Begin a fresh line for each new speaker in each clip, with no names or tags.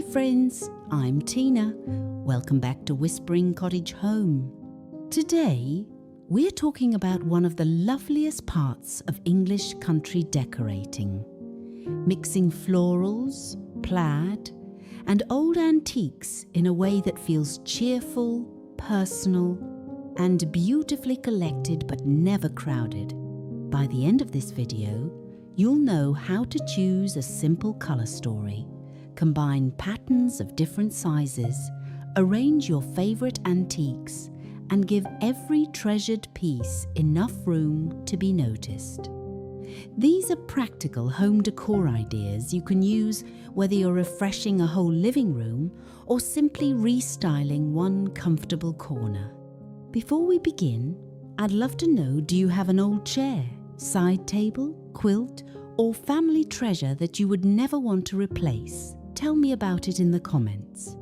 Hi friends, I'm Tina. Welcome back to Whispering Cottage Home. Today, we're talking about one of the loveliest parts of English country decorating. Mixing florals, plaid, and old antiques in a way that feels cheerful, personal, and beautifully collected but never crowded. By the end of this video, you'll know how to choose a simple colour story, combine patterns of different sizes, arrange your favourite antiques, and give every treasured piece enough room to be noticed. These are practical home decor ideas you can use whether you're refreshing a whole living room or simply restyling one comfortable corner. Before we begin, I'd love to know, do you have an old chair, side table, quilt, or family treasure that you would never want to replace? Tell me about it in the comments.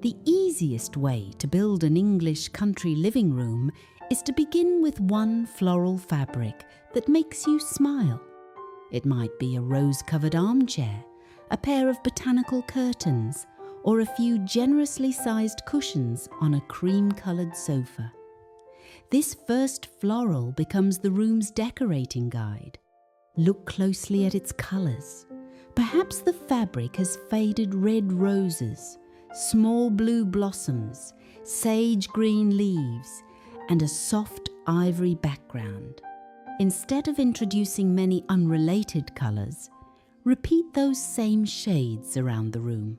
The easiest way to build an English country living room is to begin with one floral fabric that makes you smile. It might be a rose-covered armchair, a pair of botanical curtains, or a few generously sized cushions on a cream-coloured sofa. This first floral becomes the room's decorating guide. Look closely at its colours. Perhaps the fabric has faded red roses, small blue blossoms, sage green leaves, and a soft ivory background. Instead of introducing many unrelated colours, repeat those same shades around the room.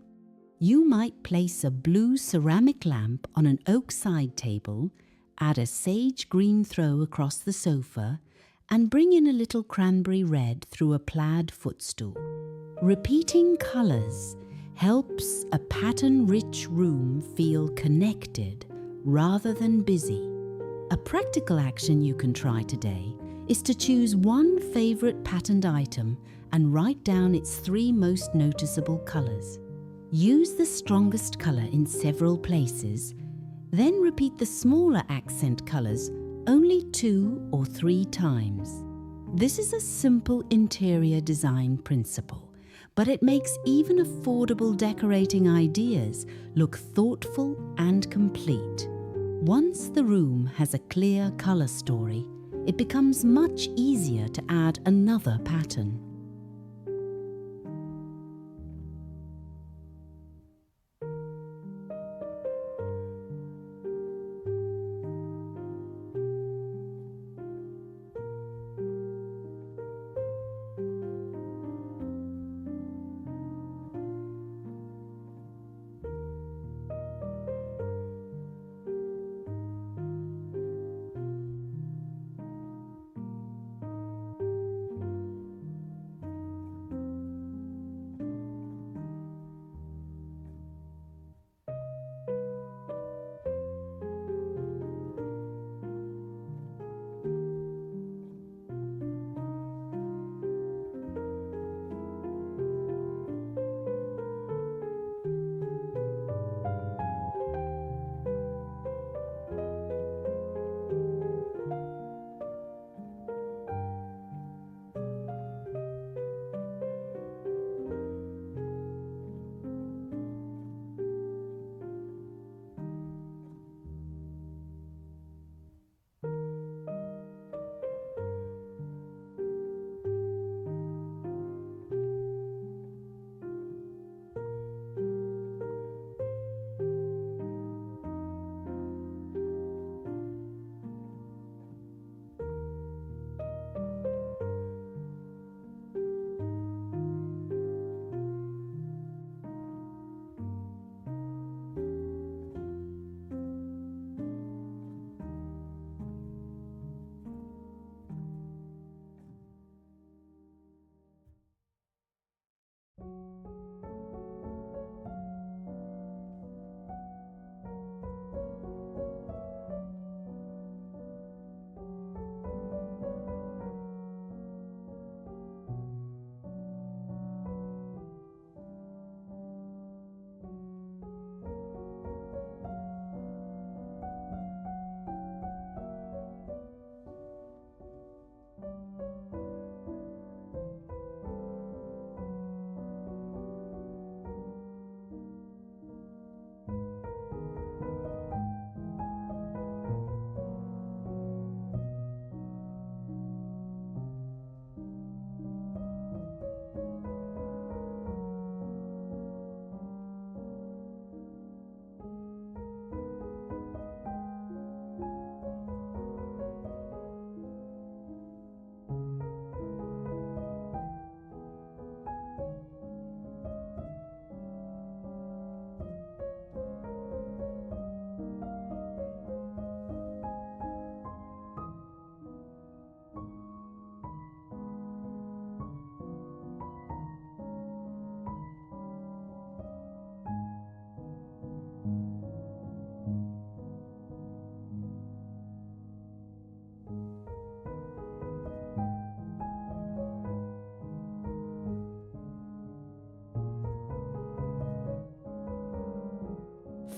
You might place a blue ceramic lamp on an oak side table, add a sage green throw across the sofa, and bring in a little cranberry red through a plaid footstool. Repeating colours helps a pattern-rich room feel connected rather than busy. A practical action you can try today is to choose one favourite patterned item and write down its 3 most noticeable colours. Use the strongest colour in several places, then repeat the smaller accent colours only 2 or 3 times. This is a simple interior design principle, but it makes even affordable decorating ideas look thoughtful and complete. Once the room has a clear colour story, it becomes much easier to add another pattern.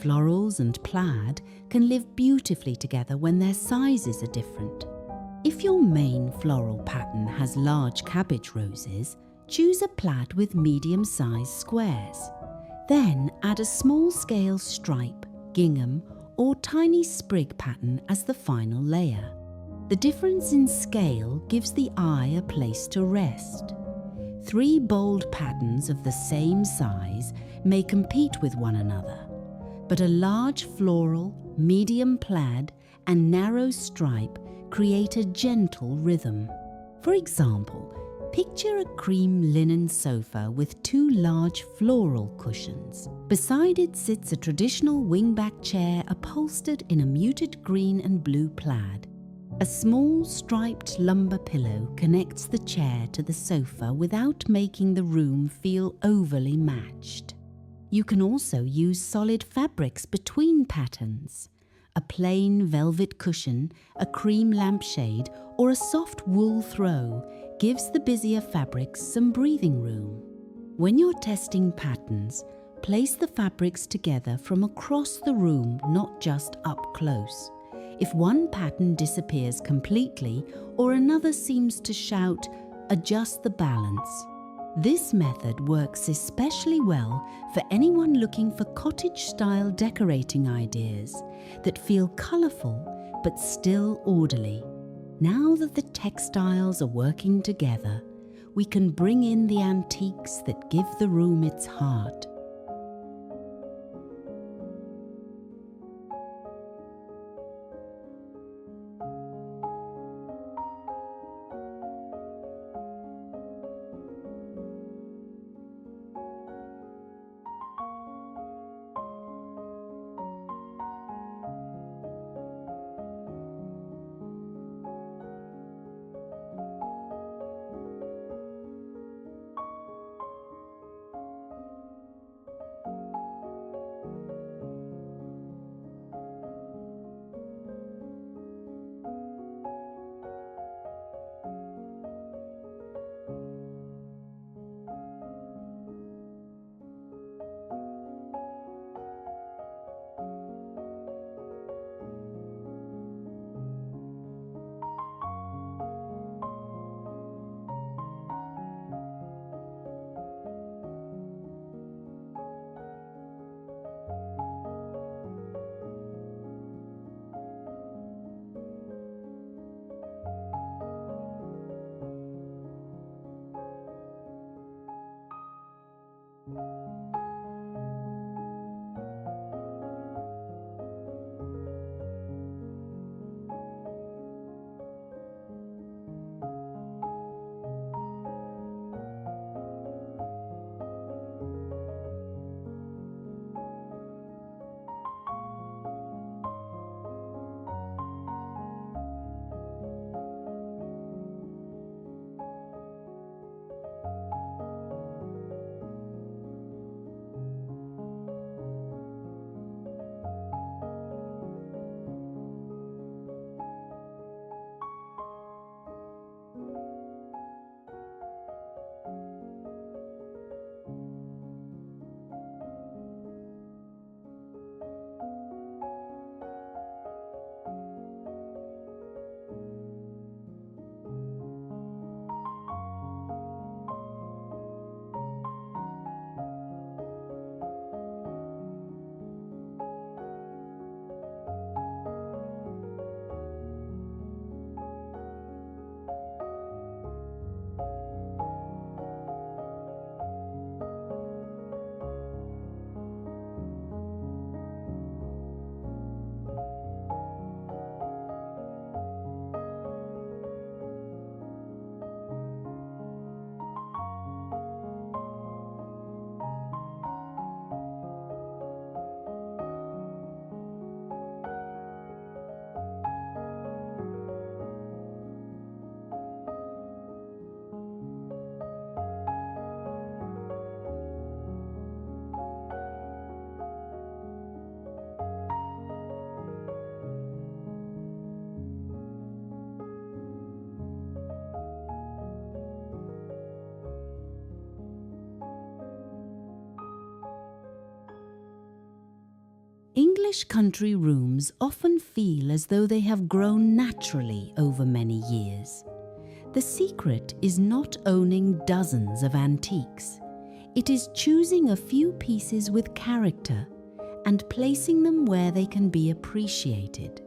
Florals and plaid can live beautifully together when their sizes are different. If your main floral pattern has large cabbage roses, choose a plaid with medium-sized squares. Then add a small-scale stripe, gingham, or tiny sprig pattern as the final layer. The difference in scale gives the eye a place to rest. 3 bold patterns of the same size may compete with one another, but a large floral, medium plaid, and narrow stripe create a gentle rhythm. For example, picture a cream linen sofa with 2 large floral cushions. Beside it sits a traditional wingback chair upholstered in a muted green and blue plaid. A small striped lumber pillow connects the chair to the sofa without making the room feel overly matched. You can also use solid fabrics between patterns. A plain velvet cushion, a cream lampshade, or a soft wool throw gives the busier fabrics some breathing room. When you're testing patterns, Place the fabrics together from across the room, not just up close. If one pattern disappears completely or another seems to shout, adjust the balance. This method works especially well for anyone looking for cottage-style decorating ideas that feel colourful but still orderly. Now that the textiles are working together, we can bring in the antiques that give the room its heart. English country rooms often feel as though they have grown naturally over many years. The secret is not owning dozens of antiques. It is choosing a few pieces with character and placing them where they can be appreciated.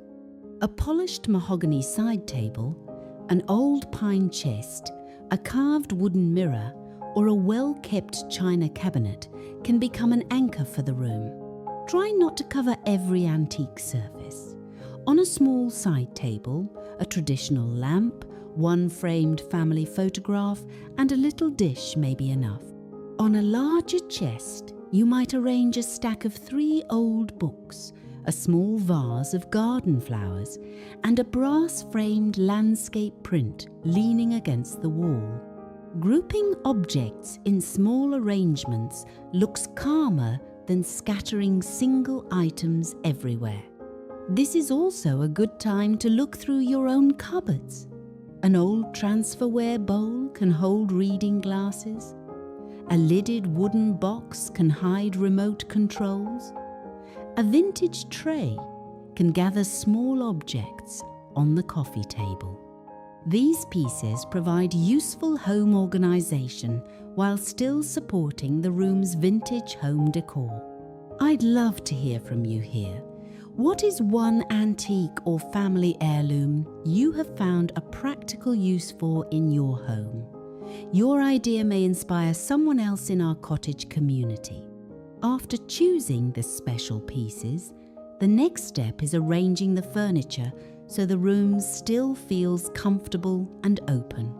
A polished mahogany side table, an old pine chest, a carved wooden mirror, or a well-kept china cabinet can become an anchor for the room. Try not to cover every antique surface. On a small side table, a traditional lamp, one framed family photograph, and a little dish may be enough. On a larger chest, you might arrange a stack of 3 old books, a small vase of garden flowers, and a brass-framed landscape print leaning against the wall. Grouping objects in small arrangements looks calmer than scattering single items everywhere. This is also a good time to look through your own cupboards. An old transferware bowl can hold reading glasses. A lidded wooden box can hide remote controls. A vintage tray can gather small objects on the coffee table. These pieces provide useful home organisation while still supporting the room's vintage home decor. I'd love to hear from you here. What is one antique or family heirloom you have found a practical use for in your home? Your idea may inspire someone else in our cottage community. After choosing the special pieces, the next step is arranging the furniture so the room still feels comfortable and open.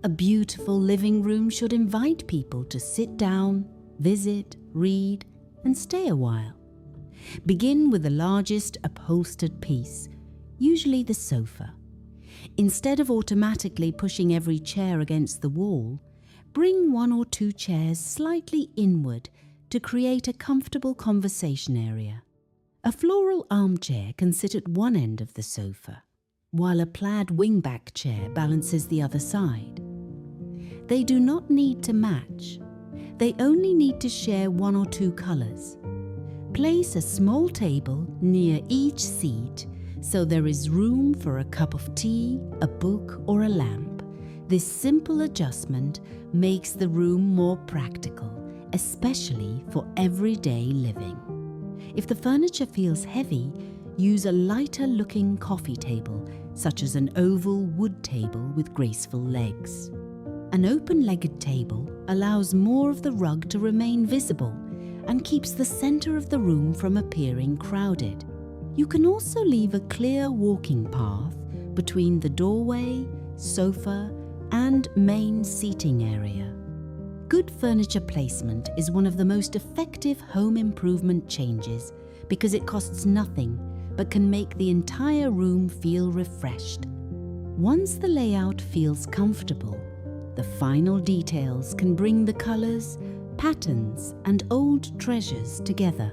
A beautiful living room should invite people to sit down, visit, read, and stay a while. Begin with the largest upholstered piece, usually the sofa. Instead of automatically pushing every chair against the wall, bring one or two chairs slightly inward to create a comfortable conversation area. A floral armchair can sit at one end of the sofa, while a plaid wingback chair balances the other side. They do not need to match. They only need to share one or two colours. Place a small table near each seat so there is room for a cup of tea, a book, or a lamp. This simple adjustment makes the room more practical, especially for everyday living. If the furniture feels heavy, use a lighter-looking coffee table, such as an oval wood table with graceful legs. An open-legged table allows more of the rug to remain visible and keeps the centre of the room from appearing crowded. You can also leave a clear walking path between the doorway, sofa, and main seating area. Good furniture placement is one of the most effective home improvement changes because it costs nothing but can make the entire room feel refreshed. Once the layout feels comfortable, the final details can bring the colours, patterns, and old treasures together.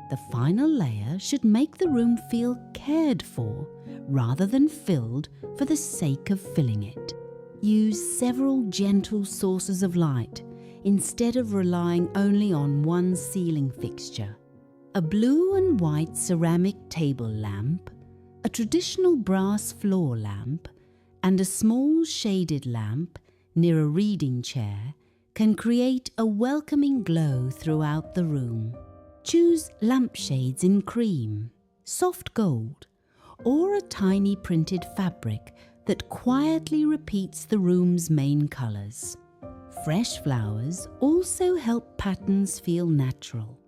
The final layer should make the room feel cared for rather than filled for the sake of filling it. Use several gentle sources of light instead of relying only on one ceiling fixture. A blue and white ceramic table lamp, a traditional brass floor lamp, and a small shaded lamp near a reading chair can create a welcoming glow throughout the room. Choose lampshades in cream, soft gold, or a tiny printed fabric that quietly repeats the room's main colours. Fresh flowers also help patterns feel natural.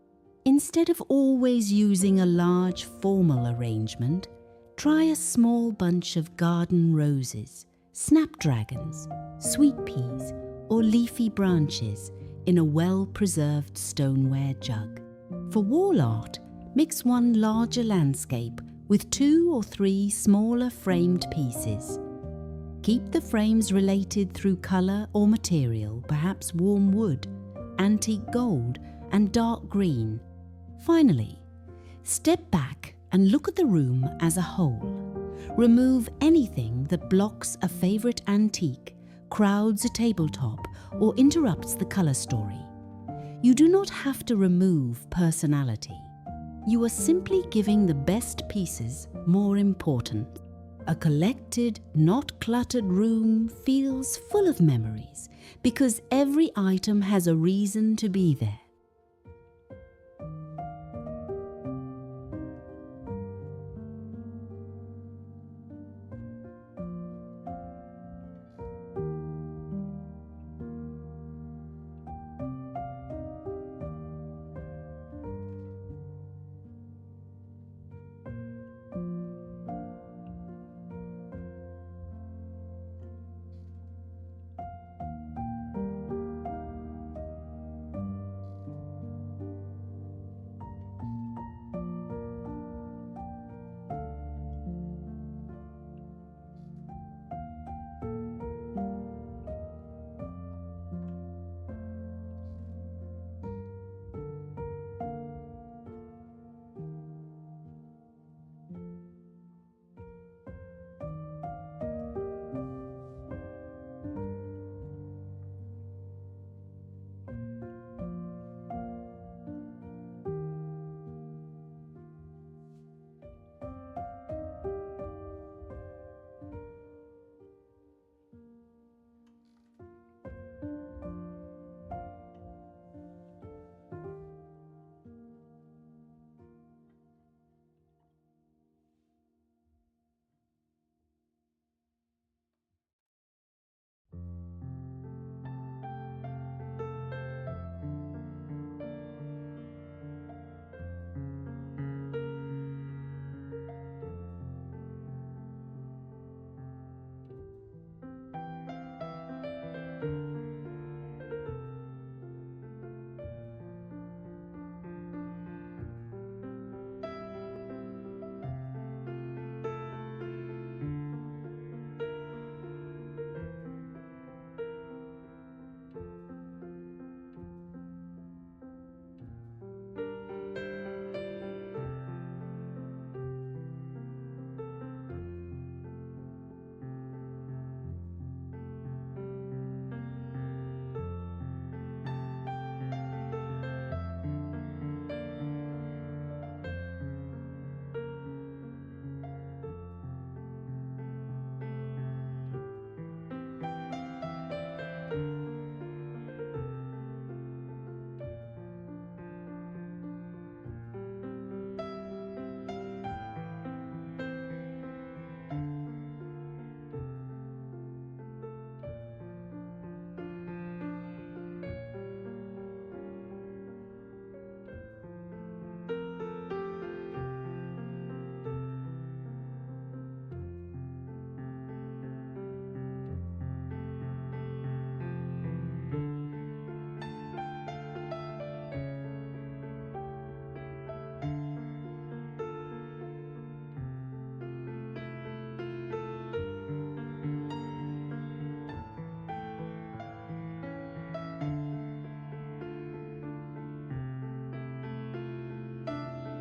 Instead of always using a large formal arrangement, try a small bunch of garden roses, snapdragons, sweet peas, or leafy branches in a well-preserved stoneware jug. For wall art, mix one larger landscape with 2 or 3 smaller framed pieces. Keep the frames related through colour or material, perhaps warm wood, antique gold and dark green. Finally, step back and look at the room as a whole. Remove anything that blocks a favourite antique, crowds a tabletop, or interrupts the colour story. You do not have to remove personality. You are simply giving the best pieces more importance. A collected, not cluttered room feels full of memories because every item has a reason to be there.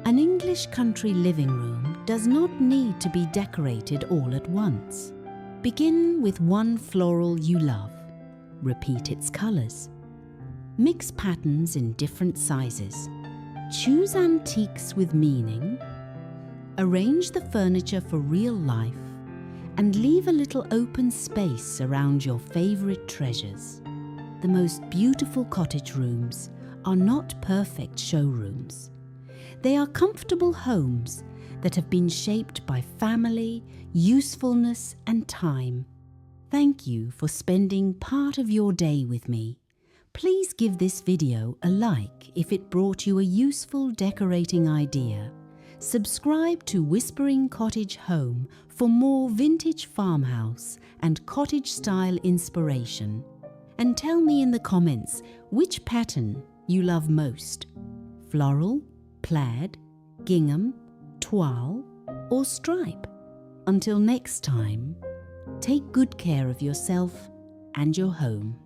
An English country living room does not need to be decorated all at once. Begin with one floral you love. Repeat its colours. Mix patterns in different sizes. Choose antiques with meaning. Arrange the furniture for real life and leave a little open space around your favourite treasures. The most beautiful cottage rooms are not perfect showrooms. They are comfortable homes that have been shaped by family, usefulness and time. Thank you for spending part of your day with me. Please give this video a like if it brought you a useful decorating idea. Subscribe to Whispering Cottage Home for more vintage farmhouse and cottage-style inspiration. And tell me in the comments which pattern you love most: floral, plaid, gingham, toile or stripe. Until next time, Take good care of yourself and your home.